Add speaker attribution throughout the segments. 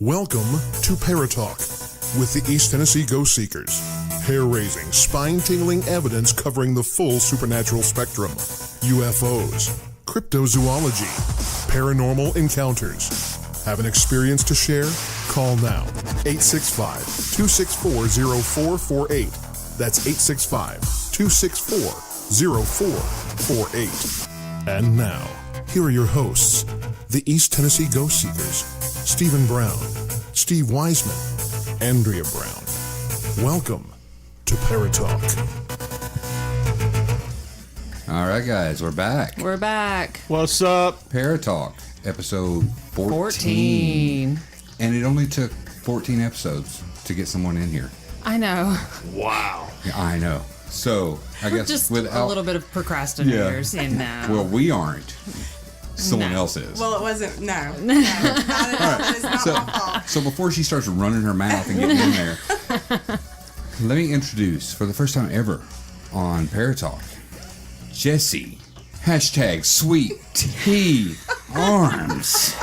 Speaker 1: Welcome to Paratalk with the East Tennessee Ghost Seekers. Hair-raising, spine-tingling evidence covering the full supernatural spectrum. UFOs, cryptozoology, paranormal encounters. Have an experience to share? Call now. 865-264-0448. That's 865-264-0448. And now, here are your hosts, the East Tennessee Ghost Seekers, Stephen Brown, Steve Wiseman, Andrea Brown. Welcome to Paratalk.
Speaker 2: All right, guys, we're back.
Speaker 3: We're back.
Speaker 4: What's up?
Speaker 2: Paratalk, episode 14. And it only took 14 episodes to get someone in here.
Speaker 3: I know.
Speaker 4: Wow.
Speaker 2: Yeah, I know. So, I guess
Speaker 3: Just
Speaker 2: without
Speaker 3: a little bit of procrastinators, you know.
Speaker 2: Well, we aren't. Someone else is.
Speaker 5: Well, it wasn't. No. Not at all. It's not my fault.
Speaker 2: So before she starts running her mouth and getting in there, let me introduce, for the first time ever on Paratalk, Jessie. Hashtag Sweet Tea Arms.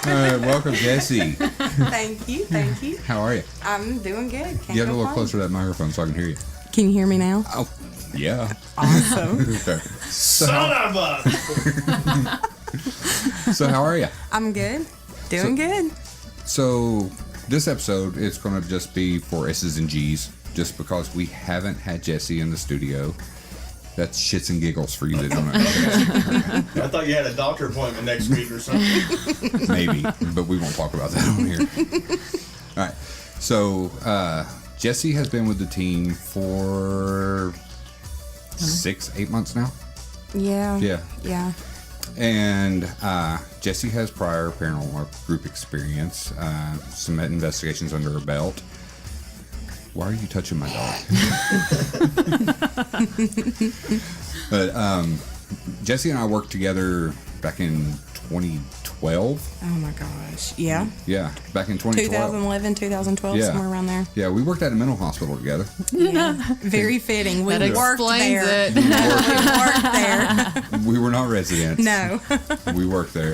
Speaker 2: All right, welcome, Jessie.
Speaker 5: Thank you. Thank you.
Speaker 2: How are you?
Speaker 5: I'm doing good. Can't
Speaker 2: Get a little
Speaker 5: complain.
Speaker 2: closer to that microphone so I can hear you.
Speaker 5: Can you hear me now?
Speaker 2: Oh, yeah.
Speaker 5: Awesome.
Speaker 2: Okay.
Speaker 4: Son of a...
Speaker 2: So how are you?
Speaker 5: I'm good. Doing good.
Speaker 2: So this episode is going to just be for S's and G's, just because we haven't had Jessie in the studio. That's shits and giggles for you that don't know.
Speaker 4: I thought you had a doctor appointment next week or something.
Speaker 2: Maybe, but we won't talk about that on here. All right. So Jessie has been with the team for 6-8 months now.
Speaker 5: Yeah.
Speaker 2: Yeah. And Jessie has prior paranormal group experience, some investigations under her belt. Why are you touching my dog? But Jessie and I worked together back in 2012.
Speaker 5: Oh my gosh. Yeah.
Speaker 2: Yeah, back in 2012.
Speaker 5: 2011, 2012,
Speaker 2: Yeah.
Speaker 5: somewhere around there.
Speaker 2: Yeah, we worked at a mental hospital together.
Speaker 5: Yeah. Very fitting. We
Speaker 3: That
Speaker 5: worked
Speaker 3: explains
Speaker 5: there.
Speaker 3: it.
Speaker 5: We worked there.
Speaker 2: We were not residents.
Speaker 5: No.
Speaker 2: We worked there.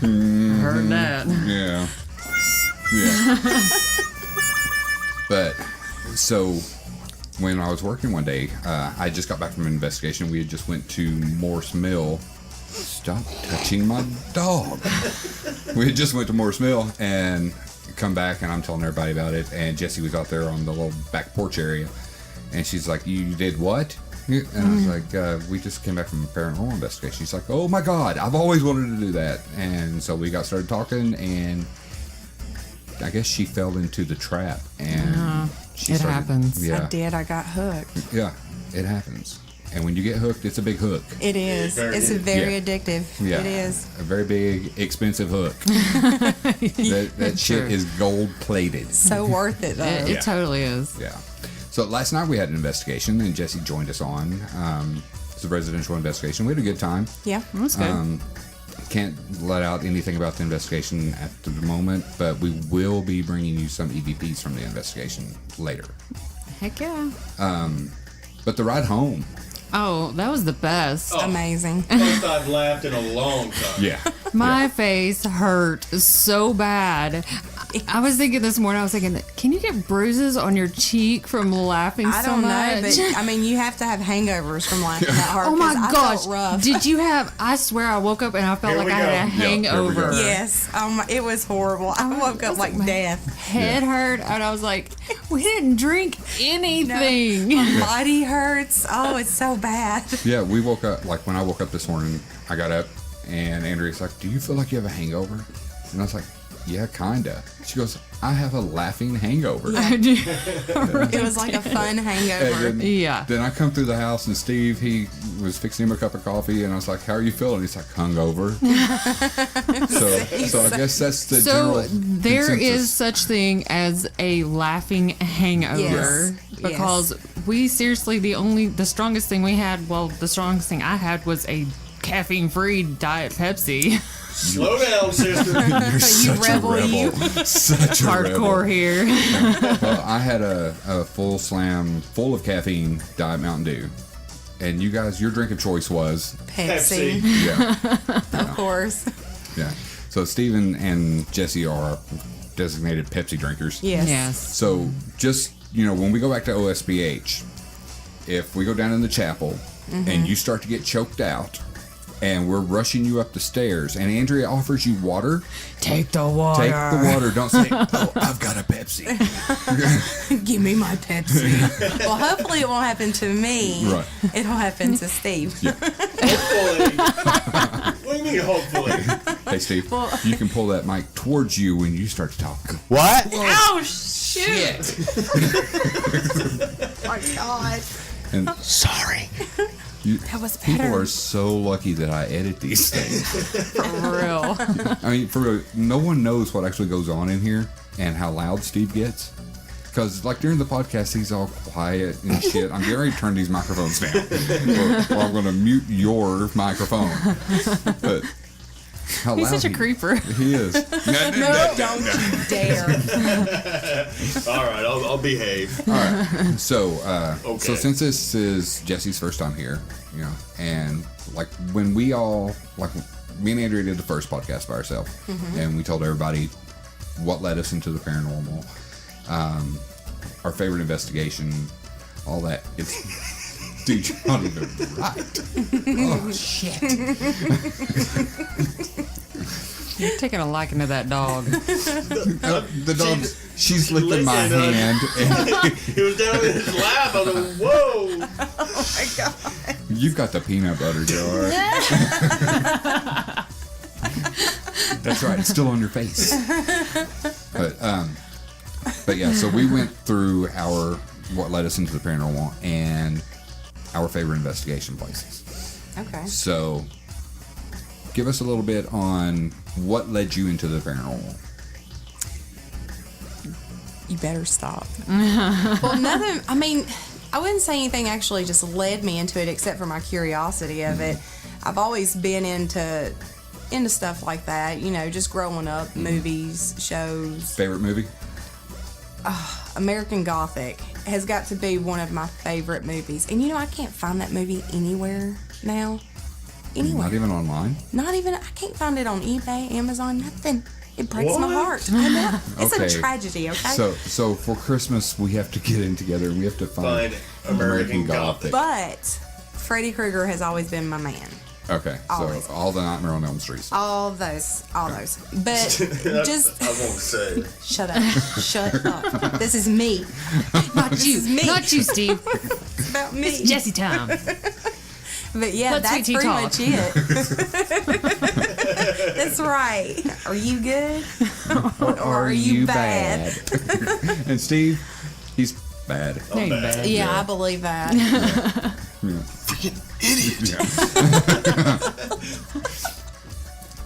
Speaker 3: Heard that.
Speaker 2: Yeah. Yeah. But, so, when I was working one day, I just got back from an investigation. We had just went to Morse Mill. Stop touching my dog. We had just went to Morse Mill and come back, and I'm telling everybody about it. And Jessie was out there on the little back porch area. And she's like, you did what? And I was like, we just came back from a paranormal investigation. She's like, oh my God, I've always wanted to do that. And so we got started talking, and I guess she fell into the trap, and
Speaker 3: It happens.
Speaker 2: Yeah,
Speaker 5: I did. I got hooked.
Speaker 2: yeah, it happens. And when you get hooked, it's a big hook.
Speaker 5: It is.
Speaker 4: Very
Speaker 5: It's
Speaker 4: good.
Speaker 5: very
Speaker 2: Yeah.
Speaker 5: addictive.
Speaker 2: Yeah,
Speaker 5: It is.
Speaker 2: a very big, expensive hook. that shit is gold plated.
Speaker 5: So worth it, though.
Speaker 3: It totally is.
Speaker 2: Yeah. So last night we had an investigation, and Jessie joined us on. It's a residential investigation. We had a good time.
Speaker 5: Yeah.
Speaker 3: That's good.
Speaker 2: Can't let out anything about the investigation at the moment, but we will be bringing you some EVPs from the investigation later.
Speaker 3: Heck yeah.
Speaker 2: But the ride home.
Speaker 3: Oh, that was the best.
Speaker 5: Amazing.
Speaker 4: Most I've laughed in a long time.
Speaker 2: Yeah.
Speaker 3: My face hurt so bad. I was thinking this morning, can you get bruises on your cheek from laughing
Speaker 5: I
Speaker 3: so
Speaker 5: don't know,
Speaker 3: much?
Speaker 5: but I mean, you have to have hangovers from laughing that hard.
Speaker 3: Oh my
Speaker 5: 'cause I
Speaker 3: gosh.
Speaker 5: felt rough.
Speaker 3: Did you have, I swear I woke up and I felt
Speaker 4: Here
Speaker 3: like
Speaker 4: we
Speaker 3: I had a
Speaker 4: go.
Speaker 2: Yeah, here we
Speaker 3: hangover.
Speaker 2: go.
Speaker 5: Yes. It was horrible. I woke up like death.
Speaker 3: Head hurt, and I was like, we didn't drink anything.
Speaker 5: My body hurts. Oh, it's so bad.
Speaker 2: Yeah, we woke up, like when I woke up this morning, I got up and Andrea's like, do you feel like you have a hangover? And I was like, yeah, kinda. She goes, I have a laughing hangover.
Speaker 5: It was like a fun hangover.
Speaker 2: And then,
Speaker 3: Yeah.
Speaker 2: Then I come through the house and Steve, he was fixing him a cup of coffee and I was like, how are you feeling? He's like, hungover. so I guess that's the
Speaker 3: So
Speaker 2: general
Speaker 3: there
Speaker 2: consensus.
Speaker 3: is such thing as a laughing hangover
Speaker 5: Yes.
Speaker 3: because we seriously the strongest thing we had, the strongest thing I had was a caffeine-free Diet Pepsi.
Speaker 4: Slow down, sister.
Speaker 2: You're
Speaker 5: You
Speaker 2: such
Speaker 5: rebel,
Speaker 2: a rebel.
Speaker 5: you.
Speaker 2: Such a
Speaker 3: Hardcore
Speaker 2: rebel.
Speaker 3: here.
Speaker 2: Well, I had a full slam full of caffeine Diet Mountain Dew. and you guys, your drink of choice was
Speaker 5: Pepsi.
Speaker 2: yeah,
Speaker 5: Of course.
Speaker 2: yeah. So Steven and Jessie are designated Pepsi drinkers.
Speaker 5: Yes.
Speaker 2: So just, when we go back to OSBH, if we go down in the chapel and you start to get choked out and we're rushing you up the stairs and Andrea offers you water,
Speaker 3: Take the water.
Speaker 2: take the water. Don't say, oh, I've got a Pepsi.
Speaker 5: Give me my Pepsi. Well, hopefully it won't happen to me.
Speaker 2: Right.
Speaker 5: It'll happen to Steve.
Speaker 4: Hopefully. What do you mean, hopefully?
Speaker 2: Hey, Steve, you can pull that mic towards you when you start to talk.
Speaker 6: What?
Speaker 5: Oh, shoot. Oh, my God.
Speaker 2: And
Speaker 6: Sorry.
Speaker 5: That was
Speaker 2: people
Speaker 5: better.
Speaker 2: are so lucky that I edit these things.
Speaker 3: For real.
Speaker 2: I mean, no one knows what actually goes on in here and how loud Steve gets. Because, during the podcast, he's all quiet and shit. I'm getting ready to turn these microphones down. or I'm going to mute your microphone. But how
Speaker 3: He's
Speaker 2: loud
Speaker 3: such a creeper.
Speaker 2: He is.
Speaker 5: No, don't you dare.
Speaker 4: All right, I'll behave.
Speaker 2: So,
Speaker 4: Okay.
Speaker 2: so since this is Jessie's first time here, and when we all, me and Andrea did the first podcast by ourselves, and we told everybody what led us into the paranormal, our favorite investigation, all that. It's, dude, you're not even right. Oh, shit.
Speaker 3: You're taking a liking to that dog.
Speaker 2: The dog, she's licking my
Speaker 4: licking,
Speaker 2: hand. And
Speaker 4: He was down in his lap. I was like, whoa.
Speaker 5: Oh, my God.
Speaker 2: you've got the peanut butter jar. That's right. It's still on your face. But yeah, so we went through what led us into the paranormal and our favorite investigation places.
Speaker 5: Okay.
Speaker 2: So give us a little bit on what led you into the paranormal.
Speaker 5: You better stop. Well, nothing. I mean, I wouldn't say anything actually just led me into it except for my curiosity of it. I've always been into stuff like that, just growing up, movies, shows.
Speaker 2: Favorite movie?
Speaker 5: American Gothic has got to be one of my favorite movies. And I can't find that movie anywhere now. Anywhere.
Speaker 2: Not even online?
Speaker 5: Not even, I can't find it on eBay, Amazon, nothing. It breaks my
Speaker 4: What?
Speaker 5: heart. I know. It's
Speaker 2: Okay.
Speaker 5: a tragedy, okay?
Speaker 2: So for Christmas, we have to get in together and we have to find
Speaker 4: American Gothic.
Speaker 5: But Freddy Krueger has always been my man.
Speaker 2: Okay,
Speaker 5: Always.
Speaker 2: so all the Nightmare on Elm Streets.
Speaker 5: All those. But just
Speaker 4: I won't say.
Speaker 5: shut up. Shut up. This is me.
Speaker 3: Not
Speaker 5: This
Speaker 3: you.
Speaker 5: is me.
Speaker 3: Not you, Steve.
Speaker 5: It's about me.
Speaker 3: Jesse time.
Speaker 5: But yeah,
Speaker 3: Let
Speaker 5: that's
Speaker 3: Sweet
Speaker 5: pretty
Speaker 3: Tea
Speaker 5: much it. That's right. Are you good? Or are you bad?
Speaker 2: And Steve, he's bad.
Speaker 3: There you go.
Speaker 5: Yeah, I believe that.
Speaker 6: Freaking idiot.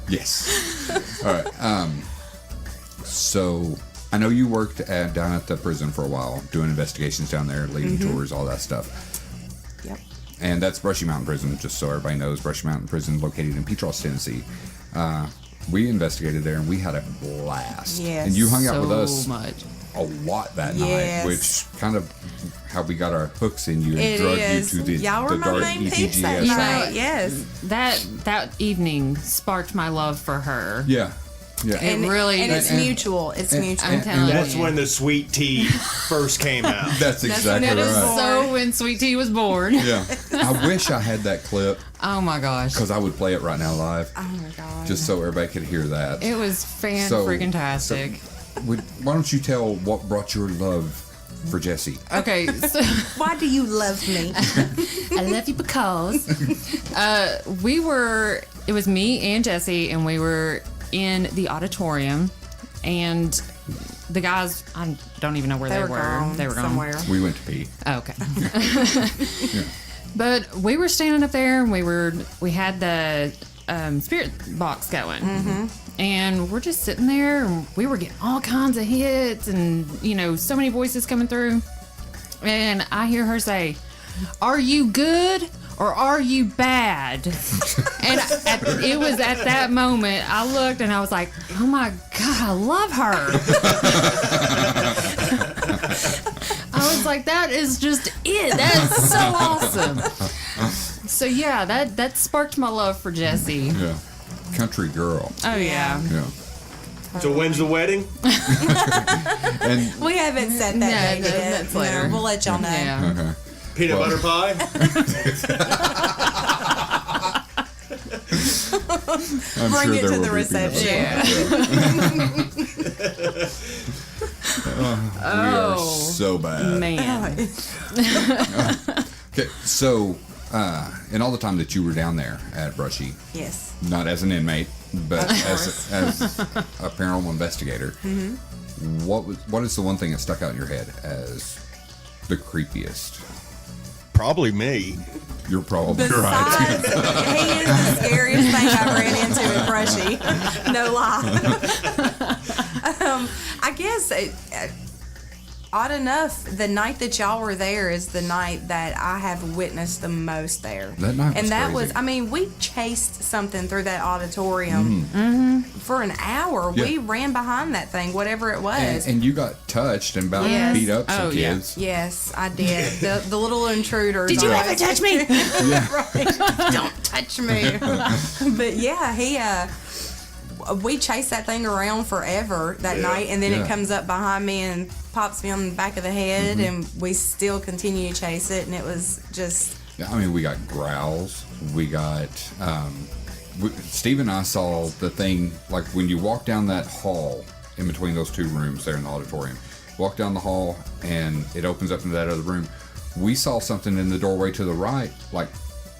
Speaker 2: Yes. All right. So I know you worked down at the prison for a while, doing investigations down there, leading tours, all that stuff.
Speaker 5: Yep.
Speaker 2: And that's Brushy Mountain Prison, just so everybody knows. Brushy Mountain Prison, located in Petross, Tennessee. We investigated there and we had a blast.
Speaker 5: Yes.
Speaker 2: And you hung out
Speaker 3: So
Speaker 2: with us
Speaker 3: much.
Speaker 2: a lot that
Speaker 5: Yes.
Speaker 2: night, which kind of how we got our hooks in you and
Speaker 5: It
Speaker 2: drug
Speaker 5: is.
Speaker 2: you to the
Speaker 5: Y'all were
Speaker 2: the
Speaker 5: my
Speaker 2: dark
Speaker 5: main peeps that
Speaker 2: ETGS.
Speaker 5: night. Yes.
Speaker 3: That evening sparked my love for her.
Speaker 2: Yeah. Yeah.
Speaker 3: It really-
Speaker 5: And it's
Speaker 2: and-
Speaker 5: mutual. It's mutual.
Speaker 3: I'm telling
Speaker 4: That's
Speaker 3: you.
Speaker 4: when the sweet tea first came out.
Speaker 2: That's exactly
Speaker 3: That is
Speaker 2: right.
Speaker 3: so when Sweet Tea was born.
Speaker 2: Yeah. I wish I had that clip
Speaker 3: Oh my gosh.
Speaker 2: because I would play it right now live,
Speaker 5: Oh my God.
Speaker 2: just so everybody could hear that.
Speaker 3: It was fan-freaking-tastic.
Speaker 2: Why don't you tell what brought your love for Jessie?
Speaker 3: Okay, so
Speaker 5: Why do you love me?
Speaker 3: I love you because it was me and Jessie, and we were in the auditorium, and the guys, I don't even know where they were.
Speaker 5: Gone
Speaker 3: They were gone.
Speaker 5: somewhere.
Speaker 2: We went to pee.
Speaker 3: Oh, okay. But we were standing up there, and we had the spirit box going. And we're just sitting there, and we were getting all kinds of hits, and so many voices coming through. And I hear her say, "Are you good or are you bad?" And it was at that moment I looked and I was like, "Oh my God, I love her." I was like, that is just it. That's so awesome. So yeah, that sparked my love for Jessie.
Speaker 2: Yeah. Country girl.
Speaker 3: Oh yeah.
Speaker 2: Yeah.
Speaker 4: So when's the wedding?
Speaker 2: And
Speaker 5: We haven't set that date yet.
Speaker 3: that's later.
Speaker 5: No, we'll let y'all know.
Speaker 3: Yeah.
Speaker 2: okay.
Speaker 4: Peanut butter pie?
Speaker 2: I'm
Speaker 5: Bring
Speaker 2: sure
Speaker 5: it
Speaker 2: there
Speaker 5: to
Speaker 2: will
Speaker 5: the
Speaker 2: be peanut
Speaker 5: reception.
Speaker 2: butter. We are so bad.
Speaker 3: Man.
Speaker 2: Okay, so in all the time that you were down there at Brushy,
Speaker 5: Yes.
Speaker 2: not as an inmate, but
Speaker 5: Of
Speaker 2: as a paranormal investigator, what is the one thing that stuck out in your head as the creepiest?
Speaker 4: Probably me.
Speaker 2: You're probably right.
Speaker 5: Besides, he is the scariest thing I've ran into in Brushy. No lie. I guess, odd enough, the night that y'all were there is the night that I have witnessed the most there.
Speaker 2: That night was
Speaker 5: and that
Speaker 2: crazy.
Speaker 5: was, I mean, we chased something through that auditorium for an hour.
Speaker 2: Yeah.
Speaker 5: We ran behind that thing, whatever it was.
Speaker 2: And you got touched and about
Speaker 5: Yes.
Speaker 2: beat up some
Speaker 3: Oh, yeah.
Speaker 2: kids.
Speaker 5: Yes, I did. The little intruders.
Speaker 3: Did you
Speaker 5: on
Speaker 3: ever
Speaker 5: us.
Speaker 3: touch me?
Speaker 5: Right. Don't touch me. But yeah, we chased that thing around forever that night, and then
Speaker 2: Yeah.
Speaker 5: it comes up behind me and pops me on the back of the head, and we still continue to chase it, and it was just
Speaker 2: Yeah, I mean, we got growls. We got. Steve and I saw the thing, like when you walk down that hall in between those two rooms there in the auditorium. Walk down the hall, and it opens up into that other room. We saw something in the doorway to the right, like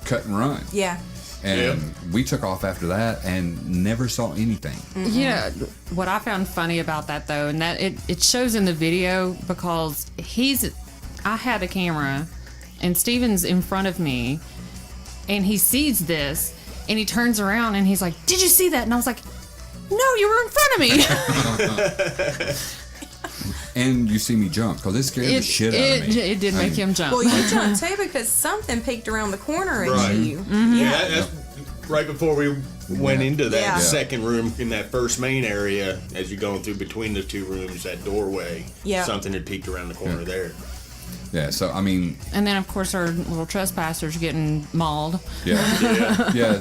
Speaker 2: cut and run.
Speaker 5: yeah.
Speaker 2: And we took off after that and never saw anything.
Speaker 3: You know, what I found funny about that though, and that it shows in the video because I had a camera and Steven's in front of me and he sees this and he turns around and he's like, "Did you see that?" And I was like, "No, you were in front of me."
Speaker 2: And you see me jump because it scared the shit out of me.
Speaker 3: It did make him jump.
Speaker 5: Well, you jumped too because something peeked around the corner at
Speaker 4: Right.
Speaker 5: you.
Speaker 4: Yeah, that's right before we went into that
Speaker 5: Yeah.
Speaker 4: second room in that first main area. As you're going through between the two rooms, that doorway,
Speaker 5: Yeah.
Speaker 4: something had peeked around the corner there.
Speaker 2: Yeah, so I mean,
Speaker 3: And then of course our little trespassers getting mauled.
Speaker 2: yeah, yeah.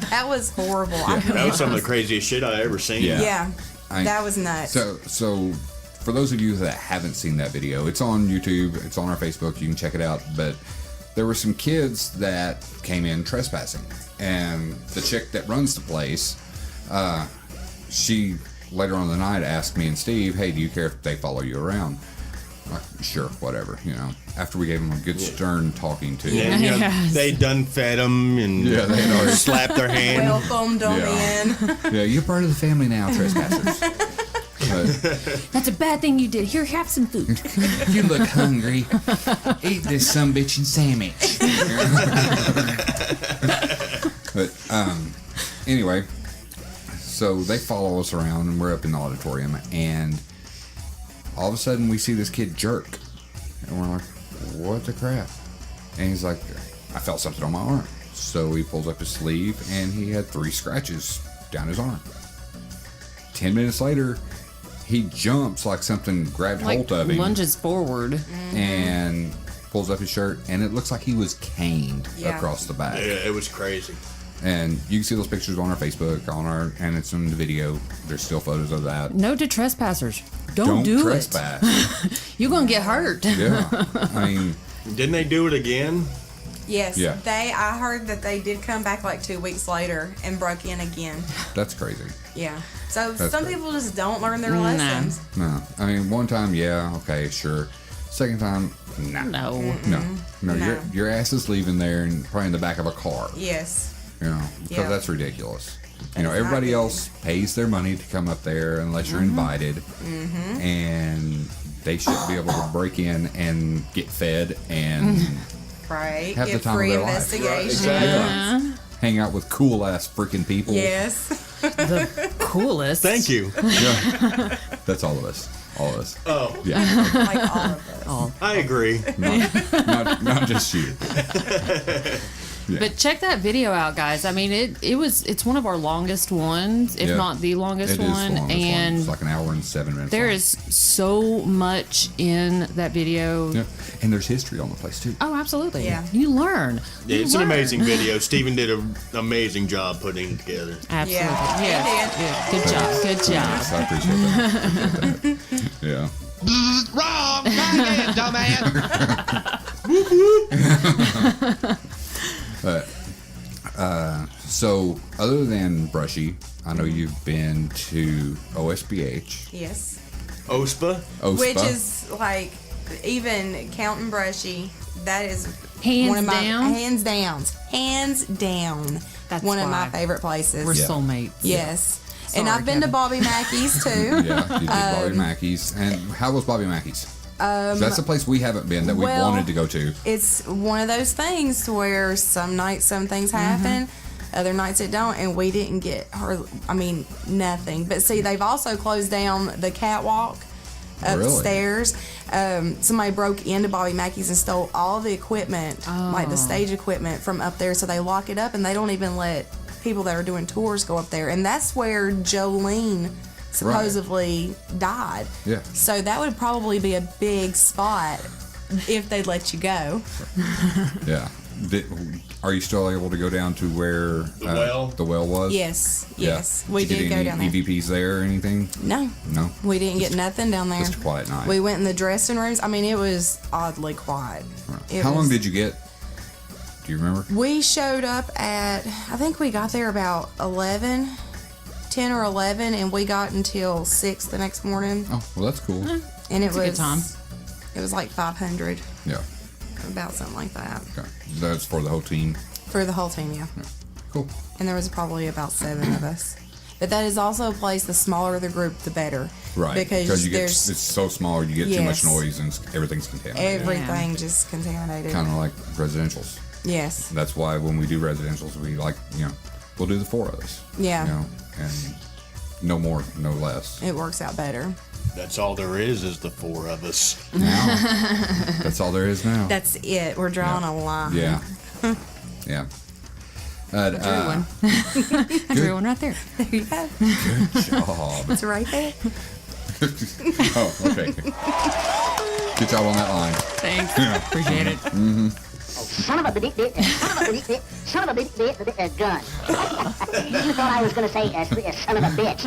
Speaker 5: That was horrible.
Speaker 4: That was some of the craziest shit I ever seen.
Speaker 2: Yeah.
Speaker 5: Yeah,
Speaker 2: I-
Speaker 5: that was nuts.
Speaker 2: So for those of you that haven't seen that video, it's on YouTube, it's on our Facebook, you can check it out. But there were some kids that came in trespassing, and the chick that runs the place, she later on in the night asked me and Steve, "Hey, do you care if they follow you around?" I'm like, sure, whatever, you know. After we gave them a good stern talking to,
Speaker 4: And, you know,
Speaker 3: Yes.
Speaker 4: they done fed them and
Speaker 2: Yeah, they had already-
Speaker 4: slapped their hand.
Speaker 5: Welcomed them
Speaker 2: Yeah.
Speaker 5: in.
Speaker 2: yeah, you're part of the family now, trespassers. But,
Speaker 3: That's a bad thing you did. Here, have some food.
Speaker 2: you look hungry. Eat this sumbitchin' sandwich. But anyway, so they follow us around, and we're up in the auditorium, and all of a sudden we see this kid jerk, and we're like, "What the crap?" And he's like, "I felt something on my arm." So he pulls up his sleeve, and he had 3 scratches down his arm. 10 minutes later, he jumps like something grabbed hold of him
Speaker 3: lunges forward.
Speaker 2: and pulls up his shirt, and it looks like he was caned
Speaker 5: Yeah.
Speaker 2: across the back.
Speaker 4: Yeah, it was crazy.
Speaker 2: And you can see those pictures on our Facebook, and it's in the video. There's still photos of that.
Speaker 3: No to trespassers. Don't do
Speaker 2: trespass.
Speaker 3: it. You're gonna get hurt.
Speaker 2: Yeah, I mean,
Speaker 4: Didn't they do it again?
Speaker 5: Yes,
Speaker 2: Yeah.
Speaker 5: I heard that they did come back like 2 weeks later and broke in again.
Speaker 2: that's crazy.
Speaker 5: Yeah. So
Speaker 2: That's
Speaker 5: some
Speaker 2: great.
Speaker 5: people just don't learn their
Speaker 3: Nah.
Speaker 5: lessons.
Speaker 2: No, I mean, one time, yeah, okay, sure. Second time, nah.
Speaker 3: No.
Speaker 2: No. Your ass is leaving there and probably in the back of a car.
Speaker 5: Yes.
Speaker 2: You know, because
Speaker 5: Yeah.
Speaker 2: that's ridiculous. You know,
Speaker 5: That is not
Speaker 2: everybody
Speaker 5: good.
Speaker 2: else pays their money to come up there unless you're invited, and they should be able to break in and get fed and
Speaker 5: Right.
Speaker 2: Have the
Speaker 5: Get
Speaker 2: time of
Speaker 5: free
Speaker 2: their life.
Speaker 5: investigation.
Speaker 4: Exactly.
Speaker 2: hang out with cool ass freaking people.
Speaker 5: Yes.
Speaker 3: The coolest.
Speaker 4: Thank you.
Speaker 2: Yeah. That's all of us. All of us.
Speaker 4: Oh,
Speaker 2: Yeah,
Speaker 5: Like all of us.
Speaker 4: I agree.
Speaker 2: not just you. Yeah.
Speaker 3: But check that video out, guys. I mean, it's one of our longest ones, if
Speaker 2: Yeah.
Speaker 3: not the longest
Speaker 2: It is the
Speaker 3: one.
Speaker 2: longest one.
Speaker 3: And
Speaker 2: It's like an hour and 7 minutes.
Speaker 3: there
Speaker 2: long.
Speaker 3: is so much in that video.
Speaker 2: Yeah. And there's history on the place too.
Speaker 3: Oh, absolutely.
Speaker 5: Yeah.
Speaker 3: You learn.
Speaker 4: Yeah,
Speaker 3: You
Speaker 4: it's an
Speaker 3: learn.
Speaker 4: amazing video. Steven did an amazing job putting it together.
Speaker 3: Absolutely.
Speaker 5: Yeah, he
Speaker 3: Yes.
Speaker 5: did.
Speaker 3: Yeah. Good job. Good job.
Speaker 2: Yes, I appreciate that. Yeah.
Speaker 6: Wrong! Try again, dumbass!
Speaker 2: So, other than Brushy, I know you've been to OSBH,
Speaker 5: Yes.
Speaker 4: OSPA?
Speaker 2: OSPA.
Speaker 5: Which is like, even counting Brushy, that is
Speaker 3: Hands
Speaker 5: one of my
Speaker 3: down?
Speaker 5: hands down.
Speaker 3: That's
Speaker 5: one of my
Speaker 3: why
Speaker 5: favorite places.
Speaker 3: We're
Speaker 2: Yeah.
Speaker 3: soulmates.
Speaker 5: Yes. And
Speaker 3: Sorry,
Speaker 5: I've been to
Speaker 3: Kevin.
Speaker 5: Bobby Mackeys too.
Speaker 2: Yeah, you did Bobby Mackeys. And how was Bobby Mackeys? That's a place we haven't been that we
Speaker 5: well,
Speaker 2: wanted to go to.
Speaker 5: It's one of those things where some nights some things happen, other nights it don't, and we didn't get nothing. But see, they've also closed down the catwalk upstairs. Somebody broke into Bobby Mackeys and stole all the equipment, like the stage equipment from up there, so they lock it up and they don't even let people that are doing tours go up there. And that's where Jolene supposedly died.
Speaker 2: Yeah.
Speaker 5: So that would probably be a big spot if they'd let you go.
Speaker 2: Yeah. Are you still able to go down to where the well was?
Speaker 5: Yes,
Speaker 2: Yeah.
Speaker 5: yes. We
Speaker 2: Did you
Speaker 5: did
Speaker 2: get
Speaker 5: go
Speaker 2: any
Speaker 5: down there.
Speaker 2: EVPs there or anything?
Speaker 5: No,
Speaker 2: No.
Speaker 5: we didn't get nothing down there.
Speaker 2: Just a quiet night.
Speaker 5: We went in the dressing rooms. I mean, it was oddly quiet. It
Speaker 2: How long
Speaker 5: was-
Speaker 2: did you get? Do you remember?
Speaker 5: We showed up at, I think we got there about 10 or 11, and we got until 6 the next morning.
Speaker 2: Oh, well, that's cool.
Speaker 5: And it
Speaker 3: That's
Speaker 5: was
Speaker 3: a good time.
Speaker 5: It was like 500,
Speaker 2: Yeah.
Speaker 5: about something like that.
Speaker 2: Okay. That's for the whole team.
Speaker 5: For the whole team, yeah.
Speaker 2: Cool.
Speaker 5: And there was probably about 7 of us. But that is also a place, the smaller the group, the better.
Speaker 2: Right.
Speaker 5: Because
Speaker 2: you get,
Speaker 5: there's
Speaker 2: it's so small, you get too much
Speaker 5: Yes.
Speaker 2: noise and everything's contaminated.
Speaker 5: everything just contaminated.
Speaker 2: Kind of like residentials.
Speaker 5: Yes.
Speaker 2: That's why when we do residentials, we like, we'll do the 4 of us.
Speaker 5: Yeah.
Speaker 2: And no more, no less.
Speaker 5: It works out better.
Speaker 4: That's all there is the 4 of us.
Speaker 2: Now, that's all there is now.
Speaker 5: That's it. We're drawing a line.
Speaker 2: Yeah. Yeah.
Speaker 3: I drew one. I drew one right there.
Speaker 5: There you go.
Speaker 2: Job.
Speaker 5: It's right there.
Speaker 2: Oh, okay. Good job on that line.
Speaker 3: Thanks. Appreciate it.
Speaker 7: Son of a bitch, son of a bitch, gun. You thought I was going to say son of a bitch.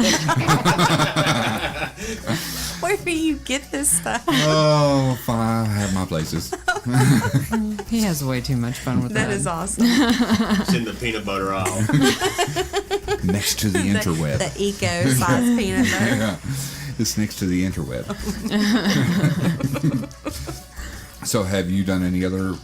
Speaker 5: Where do you get this stuff?
Speaker 2: Oh, fine. I have my places.
Speaker 3: He has way too much fun with that.
Speaker 5: That is awesome.
Speaker 4: It's in the peanut butter aisle.
Speaker 2: Next to the interweb.
Speaker 5: The eco-sized peanut butter.
Speaker 2: Yeah. It's next to the interweb. So, have you done any other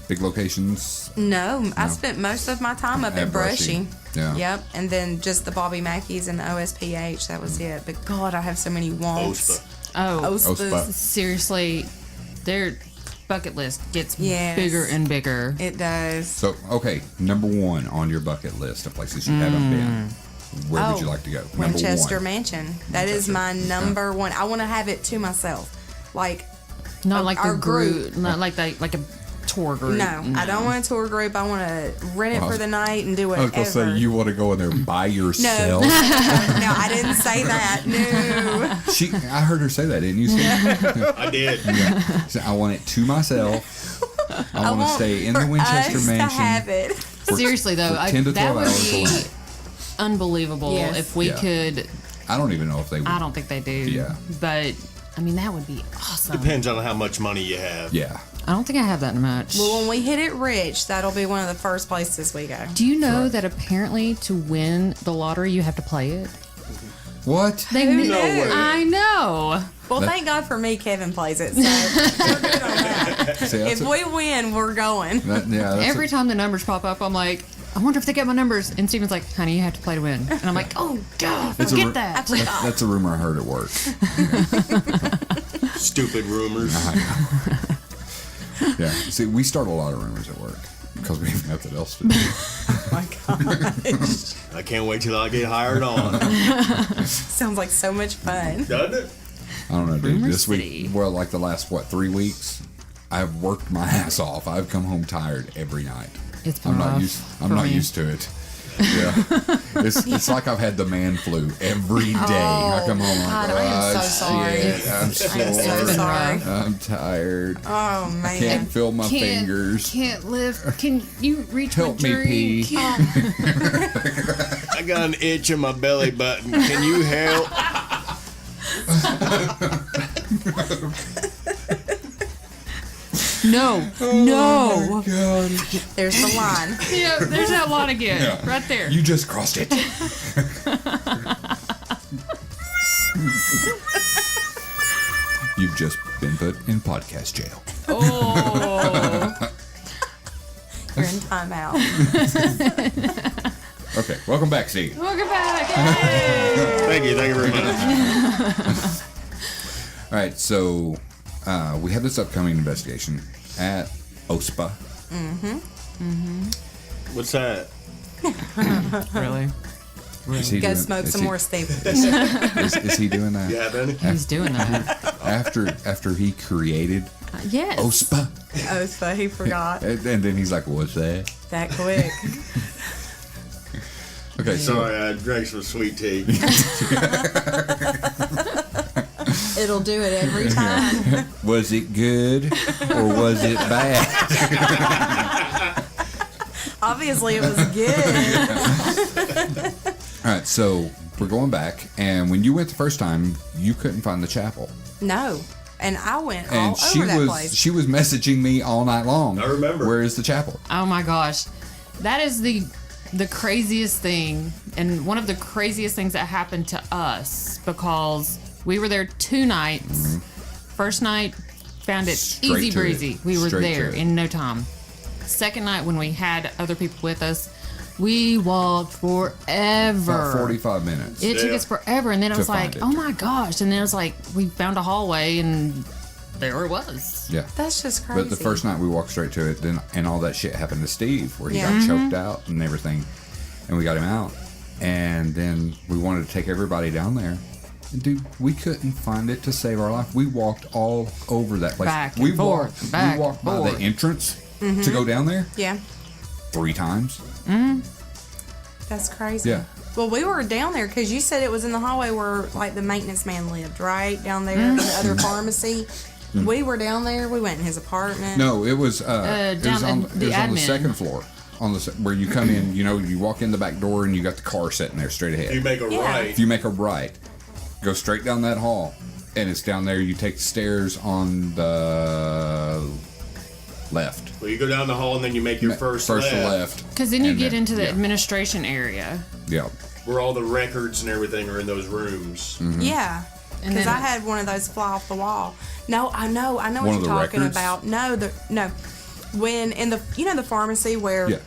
Speaker 2: big locations?
Speaker 5: No, I spent most of my time up at Brushy.
Speaker 2: Yeah.
Speaker 5: Yep, and then just the Bobby Mackeys and the OSPH. That was it. But God, I have so many wants.
Speaker 4: OSPA.
Speaker 3: Oh,
Speaker 2: OSPA.
Speaker 3: seriously, their bucket list gets
Speaker 5: Yes.
Speaker 3: bigger and bigger.
Speaker 5: It does.
Speaker 2: So, okay, number 1 on your bucket list of places you haven't been. Where would you like to go? Number
Speaker 5: Winchester
Speaker 2: 1.
Speaker 5: Mansion. That is my number 1. I want to have it to myself. Like,
Speaker 3: Not like
Speaker 5: our
Speaker 3: the group, not like a tour group.
Speaker 5: no, I don't want a tour group. I want to rent it for the night and do
Speaker 2: I was
Speaker 5: whatever.
Speaker 2: going to say, you want to go in there by
Speaker 5: no,
Speaker 2: yourself?
Speaker 5: no, I didn't say that. No.
Speaker 2: I heard her say that, didn't you?
Speaker 4: I did.
Speaker 2: Yeah. So I want it to myself. I want to stay in the Winchester
Speaker 5: us
Speaker 2: Mansion.
Speaker 5: to have it.
Speaker 3: Seriously though,
Speaker 2: for 10 to 12
Speaker 3: that would
Speaker 2: hours
Speaker 3: be
Speaker 2: away.
Speaker 3: unbelievable
Speaker 5: Yes.
Speaker 3: if we
Speaker 2: Yeah.
Speaker 3: could.
Speaker 2: I don't even know if they would.
Speaker 3: I don't think they do.
Speaker 2: Yeah.
Speaker 3: But I mean, that would be awesome.
Speaker 4: Depends on how much money you have.
Speaker 2: Yeah.
Speaker 3: I don't think I have that much.
Speaker 5: Well, when we hit it rich, that'll be one of the first places we go.
Speaker 3: Do you know
Speaker 2: Right.
Speaker 3: that apparently to win the lottery you have to play it?
Speaker 2: What?
Speaker 3: They
Speaker 5: Who
Speaker 3: knew.
Speaker 5: knew?
Speaker 3: I know.
Speaker 5: Well,
Speaker 2: That-
Speaker 5: thank God for me, Kevin plays it. So we're good on that.
Speaker 2: See, that's
Speaker 5: If we win, we're going.
Speaker 2: that's
Speaker 3: Every time the numbers pop up, I'm like, I wonder if they get my numbers. And Steven's like, honey, you have to play to win. And I'm like, oh, God,
Speaker 2: It's a
Speaker 3: forget
Speaker 2: ru-
Speaker 3: that.
Speaker 2: that's a rumor I heard at work.
Speaker 4: Stupid rumors.
Speaker 2: Yeah. See, we start a lot of rumors at work because we have nothing else to do.
Speaker 5: My gosh.
Speaker 4: I can't wait till I get hired on.
Speaker 5: Sounds like so much fun.
Speaker 4: Doesn't it?
Speaker 2: I don't know, dude.
Speaker 3: Rumor
Speaker 2: This
Speaker 3: City.
Speaker 2: week, well, like the last, 3 weeks, I've worked my ass off. I've come home tired every night.
Speaker 3: It's been
Speaker 2: I'm
Speaker 3: rough
Speaker 2: not used. I'm
Speaker 3: for
Speaker 2: not
Speaker 3: me.
Speaker 2: used to it. Yeah, it's like I've had the man flu every day. I come home like,
Speaker 5: God, I am so sorry.
Speaker 2: shit, I'm
Speaker 5: I am so
Speaker 2: sore.
Speaker 5: sorry.
Speaker 2: I'm tired.
Speaker 5: Oh man.
Speaker 2: Can't feel my fingers.
Speaker 3: Can't lift. Can you reach
Speaker 2: Help
Speaker 3: my
Speaker 2: me
Speaker 3: drink?
Speaker 2: pee.
Speaker 4: I got an itch in my belly button. Can you help?
Speaker 3: No. No.
Speaker 2: God.
Speaker 5: There's the line.
Speaker 3: Yeah, there's that line again.
Speaker 2: Yeah.
Speaker 3: Right there.
Speaker 2: You just crossed it. You've just been put in podcast jail.
Speaker 3: Oh.
Speaker 5: You're in timeout.
Speaker 2: Okay, welcome back, Steve.
Speaker 3: Welcome back. Yay.
Speaker 4: Thank you very much.
Speaker 2: All right, so we have this upcoming investigation at OSPA.
Speaker 4: What's that?
Speaker 3: Really?
Speaker 2: Is he
Speaker 5: Go
Speaker 2: doing-
Speaker 5: smoke
Speaker 2: is
Speaker 5: some
Speaker 2: he-
Speaker 5: more, Steve.
Speaker 2: Is he doing that?
Speaker 4: You have any?
Speaker 3: He's doing that.
Speaker 2: After he created
Speaker 3: Yes.
Speaker 2: OSPA,
Speaker 5: Oh, so he forgot
Speaker 2: and then he's like, "What's that?"
Speaker 5: that quick.
Speaker 2: Okay, so
Speaker 4: Sorry, I drank some sweet tea.
Speaker 5: It'll do it every time.
Speaker 2: was it good or was it bad?
Speaker 5: Obviously, it was good.
Speaker 2: All right, so we're going back, and when you went the first time, you couldn't find the chapel,
Speaker 5: No. And I went
Speaker 2: and
Speaker 5: all over that
Speaker 2: was
Speaker 5: place.
Speaker 2: she was messaging me all night long.
Speaker 4: I remember.
Speaker 2: Where is the chapel?
Speaker 3: Oh my gosh. That is the craziest thing, and one of the craziest things that happened to us, because we were there 2 nights. First night, found it
Speaker 2: Straight
Speaker 3: easy
Speaker 2: to it.
Speaker 3: breezy. We were
Speaker 2: Straight
Speaker 3: there
Speaker 2: to it.
Speaker 3: in no time. Second night, when we had other people with us, we walked forever.
Speaker 2: About 45 minutes.
Speaker 3: It took
Speaker 4: Yeah.
Speaker 3: us forever, and then it was
Speaker 2: find
Speaker 3: like,
Speaker 2: it.
Speaker 3: oh my gosh. And then it was like, we found a hallway, and there it was.
Speaker 2: Yeah.
Speaker 5: That's just crazy.
Speaker 2: But the first night we walked straight to it, then and all that shit happened to Steve, where he
Speaker 5: Yeah.
Speaker 2: got choked out and everything, and we got him out, and then we wanted to take everybody down there. And dude, we couldn't find it to save our life. We walked all over that place.
Speaker 3: Back and
Speaker 2: we
Speaker 3: forth,
Speaker 2: walked,
Speaker 3: back
Speaker 2: we walked
Speaker 3: and
Speaker 2: by
Speaker 3: forth.
Speaker 2: the entrance to go down there
Speaker 5: Yeah.
Speaker 2: 3 times.
Speaker 5: That's crazy.
Speaker 2: Yeah.
Speaker 5: Well, we were down there because you said it was in the hallway where, like, the maintenance man lived, right? Down there in the other pharmacy. We were down there. We went in his apartment.
Speaker 2: No, it was
Speaker 3: down
Speaker 2: it was on
Speaker 3: the
Speaker 2: the
Speaker 3: admin.
Speaker 2: second floor. On the where you come in, you know, you walk in the back door and you got the car sitting there straight ahead.
Speaker 4: You make a
Speaker 5: Yeah.
Speaker 4: right.
Speaker 2: If you make a right, go straight down that hall, and it's down there. You take the stairs on the left.
Speaker 4: Well, you go down the hall and then you make your first left.
Speaker 3: Because then you
Speaker 2: And
Speaker 3: get
Speaker 2: then-
Speaker 3: into the
Speaker 2: yeah.
Speaker 3: administration area.
Speaker 2: Yeah.
Speaker 4: Where all the records and everything are in those rooms.
Speaker 5: Yeah.
Speaker 3: And
Speaker 5: Because
Speaker 3: then-
Speaker 5: I had one of those fly off the wall. No, I know what
Speaker 2: of
Speaker 5: you're
Speaker 2: the
Speaker 5: talking
Speaker 2: records?
Speaker 5: about. No, when in the the pharmacy where
Speaker 2: Yeah.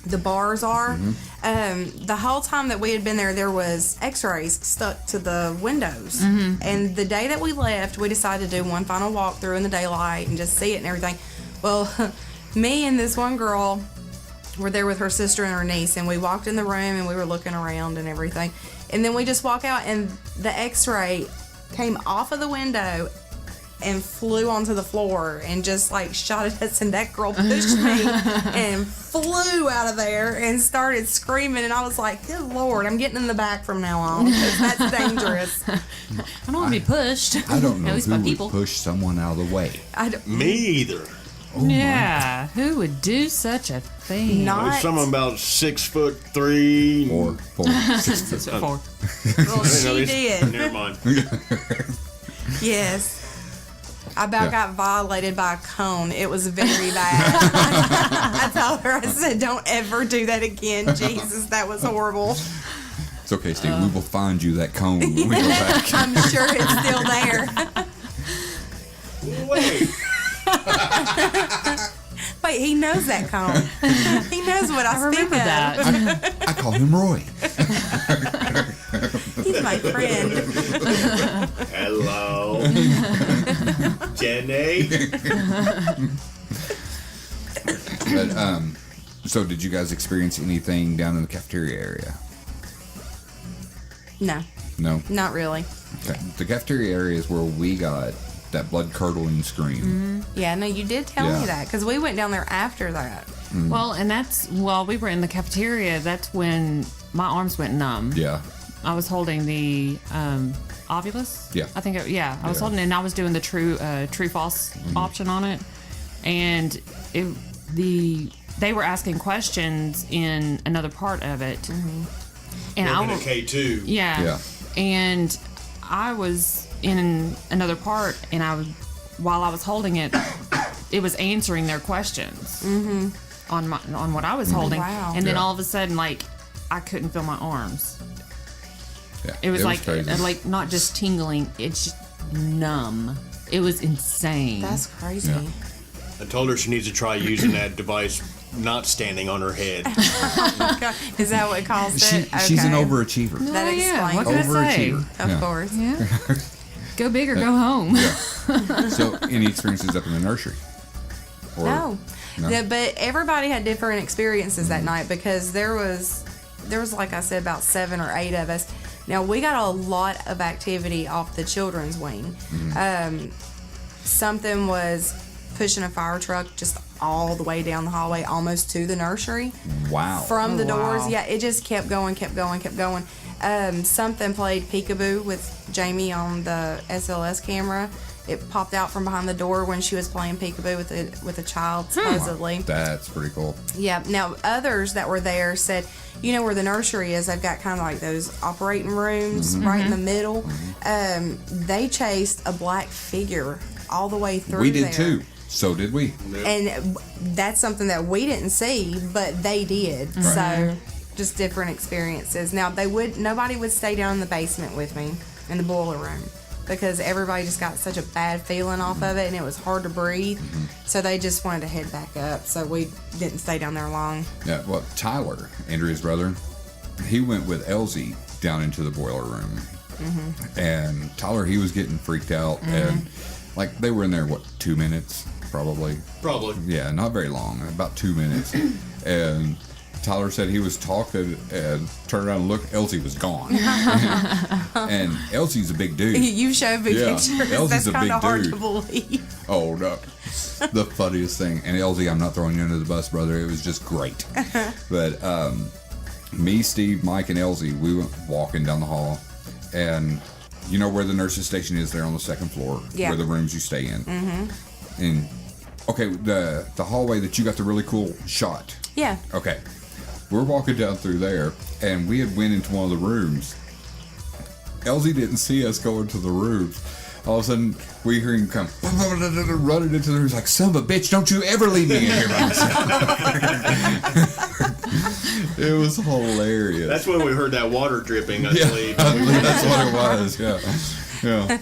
Speaker 5: the bars are, the whole time that we had been there was X-rays stuck to the windows. And the day that we left, we decided to do one final walkthrough in the daylight and just see it and everything. Well, me and this one girl were there with her sister and her niece, and we walked in the room and we were looking around and everything. And then we just walk out, and the X-ray came off of the window and flew onto the floor and just like shot at us, and that girl pushed me and flew out of there and started screaming, and I was like, good Lord, I'm getting in the back from now on, 'cause that's dangerous.
Speaker 3: I don't want to be pushed.
Speaker 2: I don't know
Speaker 3: At least
Speaker 2: who
Speaker 3: by
Speaker 2: would
Speaker 3: people.
Speaker 2: push someone out of the way.
Speaker 5: I don't,
Speaker 4: Me either.
Speaker 3: Yeah. Who would do such a thing?
Speaker 5: not
Speaker 4: There's someone about 6'3".
Speaker 2: Or 4, 6 foot.
Speaker 3: Except for-
Speaker 5: well,
Speaker 4: No,
Speaker 5: she
Speaker 4: it's-
Speaker 5: did.
Speaker 4: Never mind.
Speaker 5: Yes. I about
Speaker 2: Yeah.
Speaker 5: got violated by a cone. It was very bad. I told her, I said, don't ever do that again. Jesus, that was horrible.
Speaker 2: It's okay, Steve. We will find you that cone when we go back.
Speaker 5: I'm sure it's still there.
Speaker 4: Wait.
Speaker 5: Wait, he knows that cone. He knows what I, speak
Speaker 3: remember
Speaker 5: of.
Speaker 3: that.
Speaker 2: I call him Roy.
Speaker 5: He's my friend.
Speaker 4: Hello. Jenny.
Speaker 2: But so did you guys experience anything down in the cafeteria area?
Speaker 5: No,
Speaker 2: No.
Speaker 5: not really.
Speaker 2: Okay. The cafeteria area is where we got that blood curdling scream.
Speaker 5: Yeah, no, you did tell
Speaker 2: Yeah.
Speaker 5: me that because we went down there after that.
Speaker 3: Well, and that's while we were in the cafeteria. That's when my arms went numb.
Speaker 2: Yeah.
Speaker 3: I was holding the Ovulus.
Speaker 2: Yeah.
Speaker 3: I think. I was holding it, and I was doing the true false option on it, and they were asking questions in another part of it, and
Speaker 4: Working at K2.
Speaker 3: Yeah. And I was in another part, and while I was holding it, it was answering their questions on what I was holding.
Speaker 5: Wow.
Speaker 3: And then all of a sudden, like, I couldn't feel my arms.
Speaker 2: Yeah.
Speaker 3: It was
Speaker 2: crazy.
Speaker 3: like not just tingling, it's just numb. It was insane.
Speaker 5: That's crazy.
Speaker 2: Yeah.
Speaker 4: I told her she needs to try using that device not standing on her head.
Speaker 5: Is that what caused it?
Speaker 2: She's an
Speaker 5: Okay.
Speaker 2: overachiever.
Speaker 5: That explains
Speaker 3: What can I say?
Speaker 2: Overachiever.
Speaker 5: Of course.
Speaker 3: Yeah. Go big or go home.
Speaker 2: So, any experiences up in the nursery? Or,
Speaker 5: No.
Speaker 2: No?
Speaker 5: Yeah, but everybody had different experiences that night because there was like I said about 7 or 8 of us. Now we got a lot of activity off the children's wing. Something was pushing a fire truck just all the way down the hallway, almost to the nursery.
Speaker 2: Wow.
Speaker 5: From the doors.
Speaker 3: wow.
Speaker 5: Yeah, it just kept going. Something played peekaboo with Jamie on the SLS camera. It popped out from behind the door when she was playing peekaboo with a child, supposedly.
Speaker 2: That's pretty cool.
Speaker 5: Yeah. Now, others that were there said, you know where the nursery is, they've got kind of like those operating rooms right in the middle. They chased a black figure all the way through
Speaker 2: We did
Speaker 5: there.
Speaker 2: too. So did we.
Speaker 5: And that's something that we didn't see, but they did. So just different experiences. Now nobody would stay down in the basement with me in the boiler room because everybody just got such a bad feeling off of it and it was hard to breathe. So they just wanted to head back up. So we didn't stay down there long.
Speaker 2: Yeah. Well, Tyler, Andrea's brother, he went with Elsie down into the boiler room, and Tyler, he was getting freaked out, and like they were in there 2 minutes probably.
Speaker 4: Probably.
Speaker 2: Yeah, not very long, about 2 minutes. And Tyler said he was talking and turned around and looked, Elsie was gone. And Elsie's a big dude.
Speaker 5: You showed me
Speaker 2: Yeah,
Speaker 5: pictures.
Speaker 2: Elsie's
Speaker 5: That's
Speaker 2: a
Speaker 5: kind
Speaker 2: big
Speaker 5: of hard
Speaker 2: dude.
Speaker 5: to believe.
Speaker 2: Oh, no. The funniest thing. And Elsie, I'm not throwing you under the bus, brother. It was just great. But me, Steve, Mike, and Elsie, we went walking down the hall. And you know where the nurse's station is there on the second floor?
Speaker 5: Yeah.
Speaker 2: Where the rooms you stay in. And, okay, the hallway that you got the really cool shot.
Speaker 5: Yeah.
Speaker 2: Okay. We're walking down through there, and we had went into one of the rooms. Elsie didn't see us go into the rooms. All of a sudden, we hear him come running into the room. He's like, son of a bitch, don't you ever leave me in here by myself. It was hilarious.
Speaker 4: That's when we heard that water dripping, I
Speaker 2: yeah,
Speaker 4: believe.
Speaker 2: I believe that's what it was. Yeah.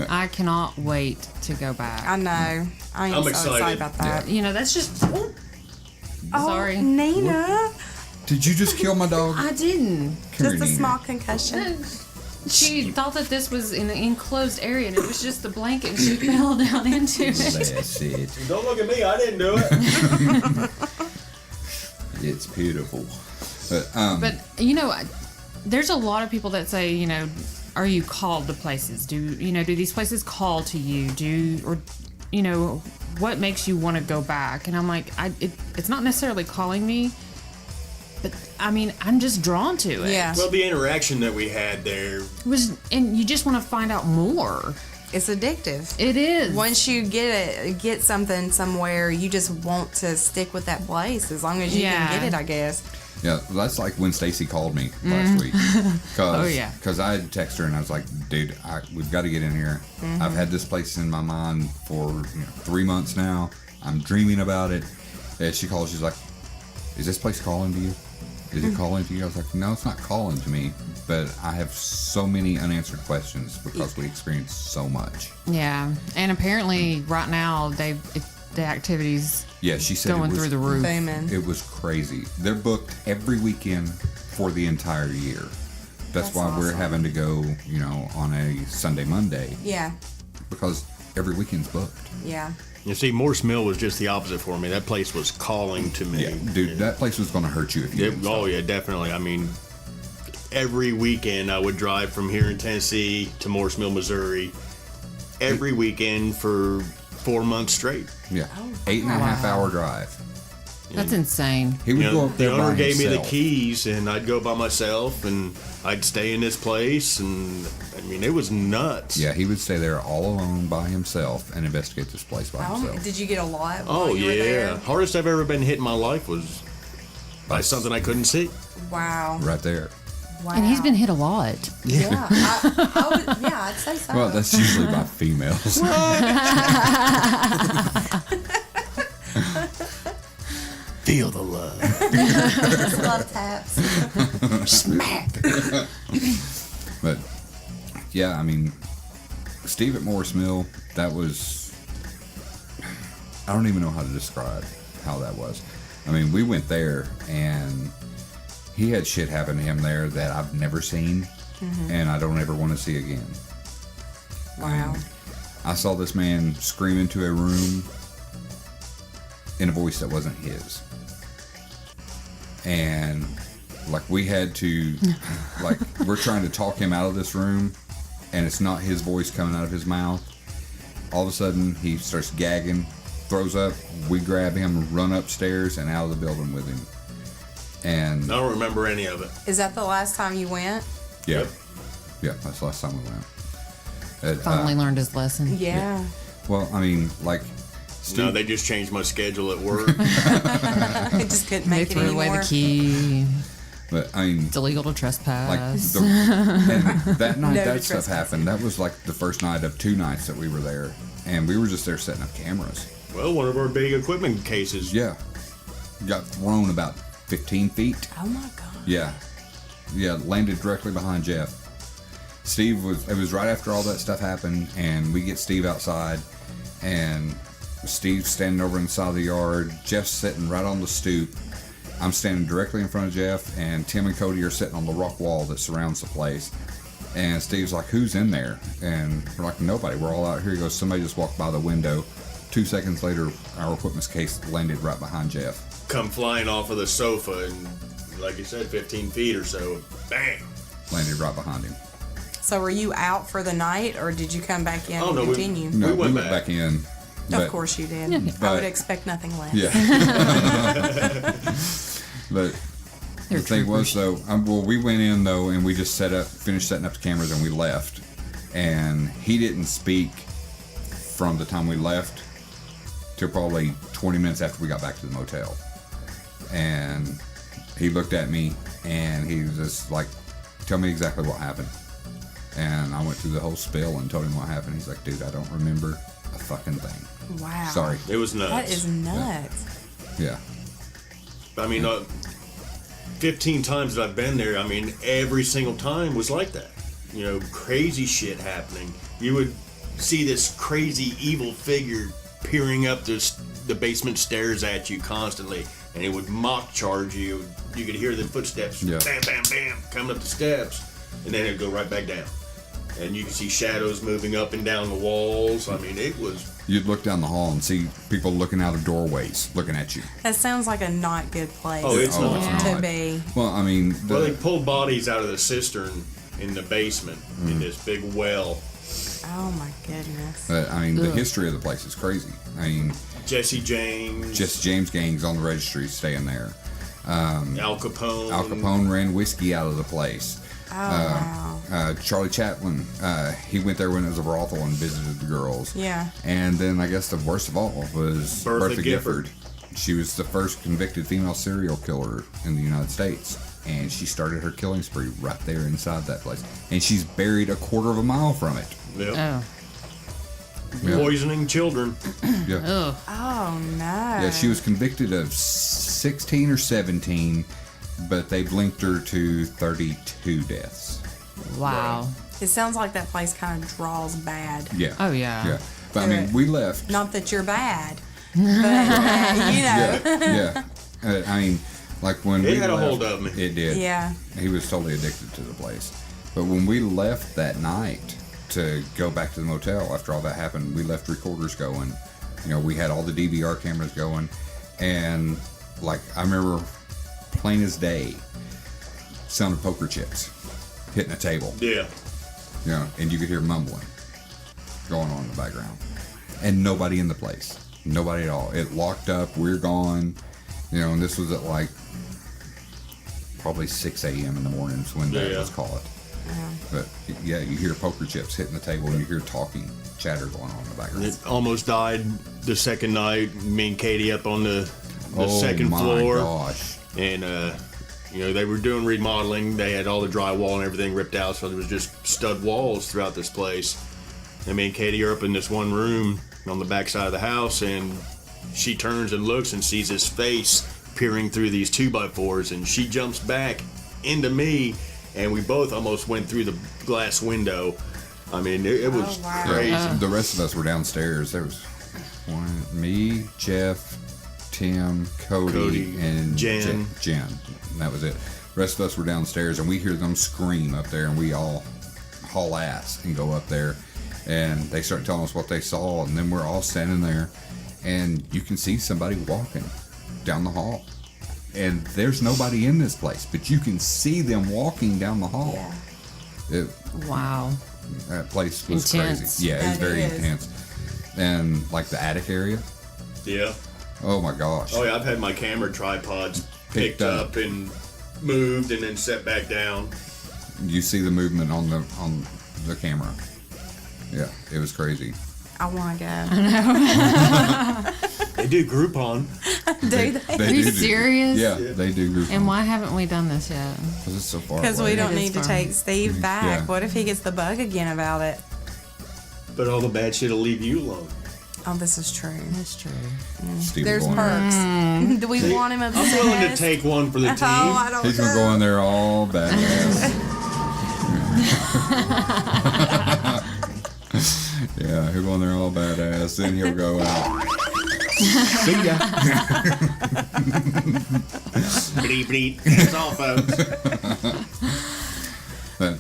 Speaker 3: I cannot wait to go back.
Speaker 5: I know. I'm so
Speaker 4: excited.
Speaker 5: excited about that.
Speaker 3: You know, that's just. Sorry.
Speaker 5: Oh, Nina.
Speaker 2: Did you just kill my dog?
Speaker 3: I didn't.
Speaker 2: Come
Speaker 5: Just
Speaker 2: here,
Speaker 5: a
Speaker 2: Nina.
Speaker 5: small concussion.
Speaker 3: She thought that this was in an enclosed area and it was just a blanket and she fell down into it.
Speaker 2: That's it.
Speaker 4: Don't look at me, I didn't do it.
Speaker 2: It's beautiful.
Speaker 3: But, you know, there's a lot of people that say, you know, are you called to places? Do these places call to you? What makes you want to go back? And I'm like, it's not necessarily calling me, but I mean, I'm just drawn to it.
Speaker 5: Yeah.
Speaker 4: Well, the interaction that we had there,
Speaker 3: And you just want to find out more.
Speaker 5: It's addictive.
Speaker 3: It is.
Speaker 5: Once you get something somewhere, you just want to stick with that place as long as you
Speaker 3: Yeah.
Speaker 5: can get it, I guess.
Speaker 2: Yeah, that's like when Stacy called me last week.
Speaker 3: Oh, yeah.
Speaker 2: Because I had texted her and I was like, dude, we've got to get in here. I've had this place in my mind for 3 months now. I'm dreaming about it. And she calls, she's like, is this place calling to you? Is it calling to you? I was like, no, it's not calling to me. But I have so many unanswered questions because we experienced so much.
Speaker 3: Yeah. And apparently right now the activities
Speaker 2: Yeah, she said
Speaker 3: going
Speaker 2: it was,
Speaker 3: through the roof.
Speaker 5: Booming.
Speaker 2: It was crazy. They're booked every weekend for the entire year. That's why we're
Speaker 5: awesome.
Speaker 2: having to go, on a Sunday, Monday,
Speaker 5: Yeah.
Speaker 2: because every weekend's booked.
Speaker 5: Yeah.
Speaker 4: you see, Morse Mill was just the opposite for me. That place was calling to me.
Speaker 2: Yeah, dude, that place was going to hurt you if you didn't
Speaker 4: Oh,
Speaker 2: stop.
Speaker 4: yeah, definitely. I mean, every weekend I would drive from here in Tennessee to Morse Mill, Missouri, every weekend for 4 months straight.
Speaker 2: Yeah, 8.5 hour drive.
Speaker 3: That's insane.
Speaker 2: He would go up there
Speaker 4: the
Speaker 2: by
Speaker 4: owner gave me the
Speaker 2: himself.
Speaker 4: keys, and I'd go by myself, and I'd stay in this place, and I mean, it was nuts.
Speaker 2: Yeah, he would stay there all alone by himself and investigate this place by himself.
Speaker 5: Did you get a lot?
Speaker 4: Oh
Speaker 5: while you were
Speaker 4: yeah,
Speaker 5: there?
Speaker 4: hardest I've ever been hit in my life was by something I couldn't see.
Speaker 5: Wow.
Speaker 2: Right there.
Speaker 5: Wow.
Speaker 3: And he's been hit a lot.
Speaker 5: Yeah. I'd say so.
Speaker 2: Well, that's usually by females.
Speaker 4: Feel the love.
Speaker 5: Just love taps.
Speaker 4: Smack.
Speaker 2: But yeah, I mean, Steve at Morris Mill, that was, I don't even know how to describe how that was. I mean, we went there and he had shit happen to him there that I've never seen and I don't ever want to see again.
Speaker 5: Wow.
Speaker 2: I saw this man scream into a room in a voice that wasn't his. And like we had to, like we're trying to talk him out of this room and it's not his voice coming out of his mouth. All of a sudden he starts gagging, throws up, we grab him, run upstairs and out of the building with him. And
Speaker 4: I don't remember any of it.
Speaker 5: Is that the last time you went?
Speaker 2: yeah,
Speaker 4: Yep.
Speaker 2: yeah, that's the last time we went.
Speaker 3: Finally learned his lesson.
Speaker 5: Yeah.
Speaker 2: Well, I mean, like,
Speaker 4: No, they just changed my schedule at work.
Speaker 5: I just couldn't
Speaker 3: They
Speaker 5: make it
Speaker 3: threw away
Speaker 5: anymore.
Speaker 3: the key.
Speaker 2: but I mean,
Speaker 3: It's illegal to
Speaker 2: like
Speaker 3: trespass.
Speaker 2: and that night
Speaker 5: No
Speaker 2: that stuff
Speaker 5: trespassing.
Speaker 2: happened. That was like the first night of 2 nights that we were there, and we were just there setting up cameras.
Speaker 4: Well, one of our big equipment cases.
Speaker 2: Yeah, got thrown about 15 feet.
Speaker 5: Oh my god.
Speaker 2: Yeah, landed directly behind Jeff. Steve was. It was right after all that stuff happened, and we get Steve outside, and Steve's standing over inside the yard. Jeff's sitting right on the stoop. I'm standing directly in front of Jeff, and Tim and Cody are sitting on the rock wall that surrounds the place. And Steve's like, "Who's in there?" And we're like, "Nobody. We're all out here." He goes, "Somebody just walked by the window." 2 seconds later, our equipment case landed right behind Jeff.
Speaker 4: Come flying off of the sofa, and like you said, 15 feet or so. Bang.
Speaker 2: Landed right behind him.
Speaker 5: So were you out for the night, or did you come back in
Speaker 4: Oh,
Speaker 5: and
Speaker 4: no, we-
Speaker 5: continue?
Speaker 2: No,
Speaker 4: We
Speaker 2: we
Speaker 4: went
Speaker 2: went
Speaker 4: back.
Speaker 2: back in.
Speaker 5: Of
Speaker 2: but-
Speaker 5: course you did. I
Speaker 2: but-
Speaker 5: would expect nothing less.
Speaker 2: Yeah. But
Speaker 3: They're
Speaker 2: the thing was,
Speaker 3: troopers.
Speaker 2: though, well, we went in, though, and we just finished setting up the cameras, and we left. And he didn't speak from the time we left till probably 20 minutes after we got back to the motel. And he looked at me, and he was just like, "Tell me exactly what happened." And I went through the whole spiel and told him what happened. He's like, "Dude, I don't remember a fucking thing.
Speaker 5: Wow.
Speaker 2: Sorry."
Speaker 4: It was nuts.
Speaker 5: That is nuts.
Speaker 2: Yeah.
Speaker 4: I mean, 15 times that I've been there, I mean, every single time was like that. You know, crazy shit happening. You would see this crazy evil figure peering up the basement stairs at you constantly, and it would mock charge you. You could hear the footsteps,
Speaker 2: Yeah.
Speaker 4: bam, bam, bam, coming up the steps, and then it'd go right back down. And you could see shadows moving up and down the walls. I mean, it was...
Speaker 2: You'd look down the hall and see people looking out of doorways, looking at you.
Speaker 5: That sounds like a not good place.
Speaker 4: Oh, it's not.
Speaker 5: to
Speaker 2: not.
Speaker 5: be.
Speaker 2: Well, I mean,
Speaker 4: Well, they pulled bodies out of the cistern in the basement in this big well.
Speaker 5: Oh my goodness.
Speaker 2: the history of the place is crazy. I mean,
Speaker 4: Jesse James,
Speaker 2: just James Gang's on the registry staying there.
Speaker 4: Al Capone.
Speaker 2: Al Capone ran whiskey out of the place.
Speaker 5: Oh wow.
Speaker 2: Charlie Chaplin, he went there when it was a brothel and visited the girls.
Speaker 5: Yeah.
Speaker 2: And then I guess the worst of all was
Speaker 4: Bertha
Speaker 2: Gifford. She was the first convicted female serial killer in the United States. And she started her killing spree right there inside that place. And she's buried a quarter of a mile from it.
Speaker 4: Yep.
Speaker 3: Oh.
Speaker 2: Yeah.
Speaker 4: Poisoning children.
Speaker 2: Yeah.
Speaker 3: Ugh.
Speaker 5: Oh no.
Speaker 2: Yeah, she was convicted of 16 or 17, but they blinked her to 32 deaths.
Speaker 3: Wow.
Speaker 5: It sounds like that place kind of draws bad.
Speaker 2: Yeah.
Speaker 3: Oh, yeah.
Speaker 2: Yeah. But I mean, we left.
Speaker 5: Not that you're bad, but you know.
Speaker 2: Yeah. Yeah. I mean, like when
Speaker 4: It
Speaker 2: we
Speaker 4: had a
Speaker 2: left,
Speaker 4: hold of me.
Speaker 2: It did.
Speaker 5: Yeah.
Speaker 2: He was totally addicted to the place. But when we left that night to go back to the motel after all that happened, we left recorders going. You know, we had all the DVR cameras going. And, like, I remember plain as day, sound of poker chips hitting a table.
Speaker 4: Yeah.
Speaker 2: You know, and you could hear mumbling going on in the background. And nobody in the place. Nobody at all. It locked up. We're gone. You know, and this was at like probably 6 a.m. in the mornings when Dad was caught. But yeah, you hear poker chips hitting the table and you hear talking, chatter going on in the background.
Speaker 4: It almost died the second night. Me and Katie up on the second floor.
Speaker 2: Gosh.
Speaker 4: And, you know, they were doing remodeling. They had all the drywall and everything ripped out, so there was just stud walls throughout this place. And me and Katie are up in this one room on the back side of the house, and she turns and looks and sees his face peering through these 2x4s, and she jumps back into me, and we both almost went through the glass window. I mean, it was crazy.
Speaker 2: The rest of us were downstairs. There was me, Jeff, Tim, Cody, and Jen. And that was it. The rest of us were downstairs, and we hear them scream up there, and we all haul ass and go up there. And they start telling us what they saw, and then we're all standing there, and you can see somebody walking down the hall. And there's nobody in this place, but you can see them walking down the hall.
Speaker 5: Yeah.
Speaker 3: Wow.
Speaker 2: That place was
Speaker 3: Intense.
Speaker 2: crazy. Yeah, it was very intense. And like the attic area.
Speaker 4: Yeah.
Speaker 2: Oh my gosh.
Speaker 4: Oh, yeah, I've had my camera tripods picked up and moved and then set back down.
Speaker 2: You see the movement on the camera. Yeah, it was crazy.
Speaker 5: I want to go.
Speaker 4: They do Groupon.
Speaker 5: Do they?
Speaker 3: Are you serious?
Speaker 2: Yeah, they do Groupon.
Speaker 3: And why haven't we done this yet?
Speaker 2: Because it's so far
Speaker 5: Because
Speaker 2: away.
Speaker 5: we don't
Speaker 3: It is
Speaker 5: need to
Speaker 3: fun.
Speaker 5: take Steve back.
Speaker 2: Yeah.
Speaker 5: What if he gets the bug again about it?
Speaker 4: But all the bad shit will leave you alone.
Speaker 5: Oh, this is true.
Speaker 3: That's true.
Speaker 2: Steve
Speaker 5: There's
Speaker 2: will go in there.
Speaker 5: perks. Do we want him obsessed?
Speaker 4: I'm willing to take one for the team.
Speaker 5: Oh, I don't
Speaker 2: He's
Speaker 5: know.
Speaker 2: going to go in there all badass. Yeah, he'll go in there all badass. Then he'll go out. See ya.
Speaker 4: Bleep, bleep. That's all, folks.
Speaker 2: But,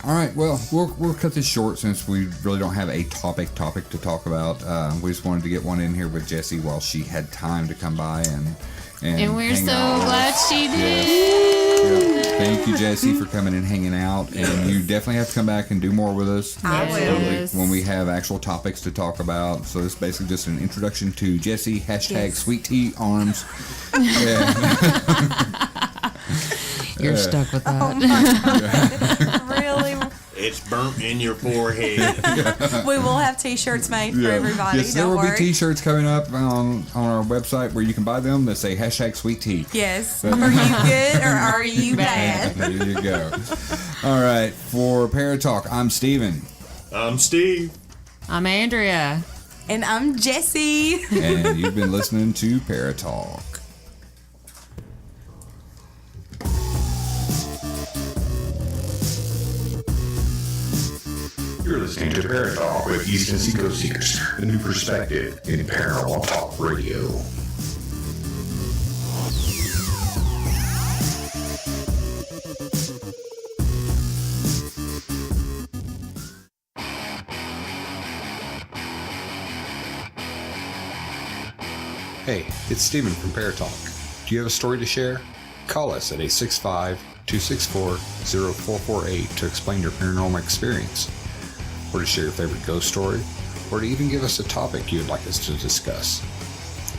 Speaker 2: all right, well, we'll cut this short since we really don't have a topic to talk about. We just wanted to get one in here with Jessie while she had time to come by and
Speaker 3: we're
Speaker 2: hang
Speaker 3: so
Speaker 2: out with
Speaker 3: glad
Speaker 2: us.
Speaker 3: she did.
Speaker 2: Yeah. Thank you, Jessie, for coming and hanging out. And you definitely have to come back and do more with us.
Speaker 5: I will.
Speaker 3: Yes.
Speaker 2: When we have actual topics to talk about. So this is basically just an introduction to Jessie, hashtag
Speaker 5: Yes.
Speaker 2: Sweet Tea Arms. Yeah.
Speaker 3: You're stuck with that.
Speaker 5: Really?
Speaker 4: It's burnt in your forehead.
Speaker 5: We will have T-shirts made for everybody.
Speaker 2: Yes, there
Speaker 5: Don't
Speaker 2: will
Speaker 5: worry.
Speaker 2: be T-shirts coming up on our website where you can buy them that say hashtag Sweet Tea.
Speaker 5: Yes. Are you good or are you bad?
Speaker 2: There you go. All right, for Paratalk, I'm Steven.
Speaker 4: I'm Steve.
Speaker 3: I'm Andrea.
Speaker 5: And I'm Jessie.
Speaker 2: And you've been listening to Paratalk.
Speaker 8: You're listening to Paratalk with East Tennessee Ghost Seekers, a new perspective in paranormal talk radio. Hey, it's Steven from Paratalk. Do you have a story to share? Call us at 865-264-0448 to explain your paranormal experience, or to share your favorite ghost story, or to even give us a topic you'd like us to discuss.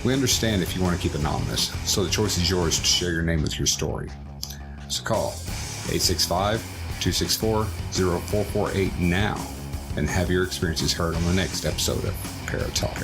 Speaker 8: We understand if you want to keep anonymous, so the choice is yours to share your name with your story. So call 865-264-0448 now and have your experiences heard on the next episode of Paratalk.